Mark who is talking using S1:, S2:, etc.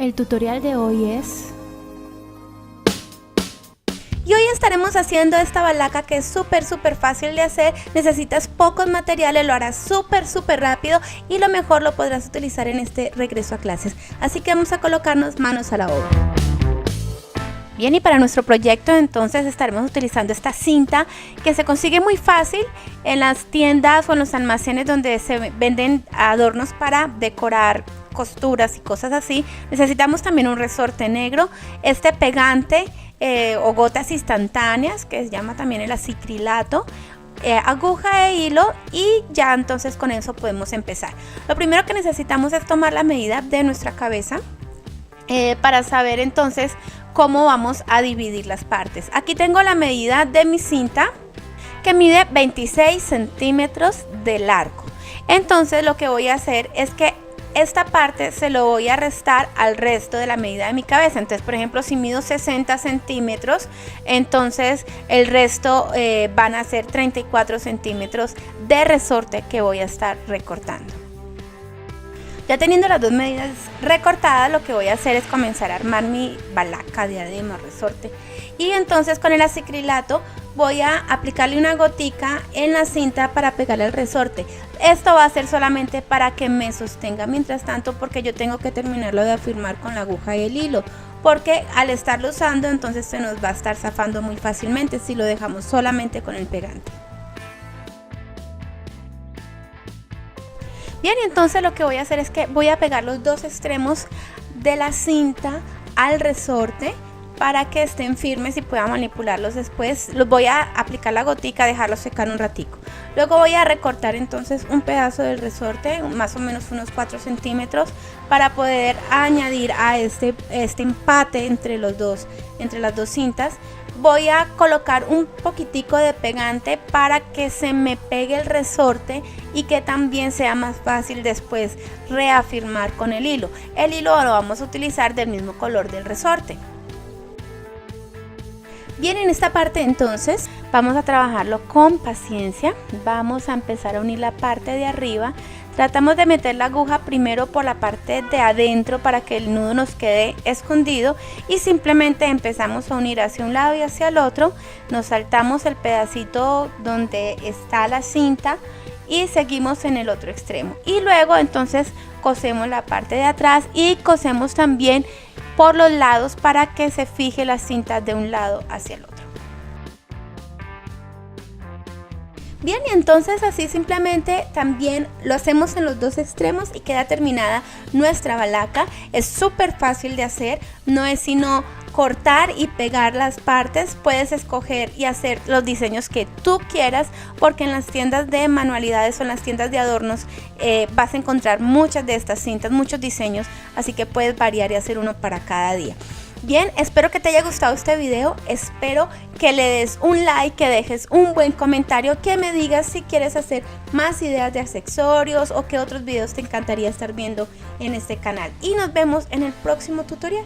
S1: El tutorial de hoy es...
S2: Y hoy estaremos haciendo esta balaca que es súper fácil de hacer. Necesitas pocos materiales, lo harás súper rápido y lo mejor lo podrás utilizar en este regreso a clases. Así que vamos a colocarnos manos a la obra. Bien, y para nuestro proyecto entonces estaremos utilizando esta cinta que se consigue muy fácil en las tiendas o en los almacenes donde se venden adornos para decorar costuras y cosas así. Necesitamos también un resorte negro, este pegante o gotas instantáneas que se llama también el acicrilato, aguja e hilo, y ya entonces con eso podemos empezar. Lo primero que necesitamos es tomar la medida de nuestra cabeza para saber entonces cómo vamos a dividir las partes. Aquí tengo la medida de mi cinta que mide 26 centímetros de largo. Entonces lo que voy a hacer es que esta parte se lo voy a restar al resto de la medida de mi cabeza. Entonces, por ejemplo, si mido 60 centímetros, entonces el resto van a ser 34 centímetros de resorte que voy a estar recortando. Ya teniendo las dos medidas recortadas, lo que voy a hacer es comenzar a armar mi balaca, diadema, resorte. Y entonces con el acicrilato voy a aplicarle una gotica en la cinta para pegarle el resorte. Esto va a ser solamente para que me sostenga mientras tanto, porque yo tengo que terminarlo de afirmar con la aguja y el hilo, porque al estarlo usando entonces se nos va a estar zafando muy fácilmente si lo dejamos solamente con el pegante. Bien, y entonces lo que voy a hacer es que voy a pegar los dos extremos de la cinta al resorte para que estén firmes y pueda manipularlos después. Los voy a aplicar la gotica, dejarlos secar un ratico. Luego voy a recortar entonces un pedazo del resorte, más o menos unos 4 centímetros, para poder añadir a este empate entre las dos cintas. Voy a colocar un poquitico de pegante para que se me pegue el resorte y que también sea más fácil después reafirmar con el hilo. El hilo lo vamos a utilizar del mismo color del resorte. Bien, en esta parte entonces vamos a trabajarlo con paciencia. Vamos a empezar a unir la parte de arriba. Tratamos de meter la aguja primero por la parte de adentro para que el nudo nos quede escondido y simplemente empezamos a unir hacia un lado y hacia el otro. Nos saltamos el pedacito donde está la cinta y seguimos en el otro extremo. Y luego entonces cosemos la parte de atrás y cosemos también por los lados para que se fije la cinta de un lado hacia el otro. Bien, y entonces así simplemente también lo hacemos en los dos extremos y queda terminada nuestra balaca. Es súper fácil de hacer, no es sino cortar y pegar las partes. Puedes escoger y hacer los diseños que tú quieras, porque en las tiendas de manualidades o en las tiendas de adornos vas a encontrar muchas de estas cintas, muchos diseños, así que puedes variar y hacer uno para cada día. Bien, espero que te haya gustado este video, espero que le des un like, que dejes un buen comentario, que me digas si quieres hacer más ideas de accesorios o qué otros videos te encantaría estar viendo en este canal. Y nos vemos en el próximo tutorial.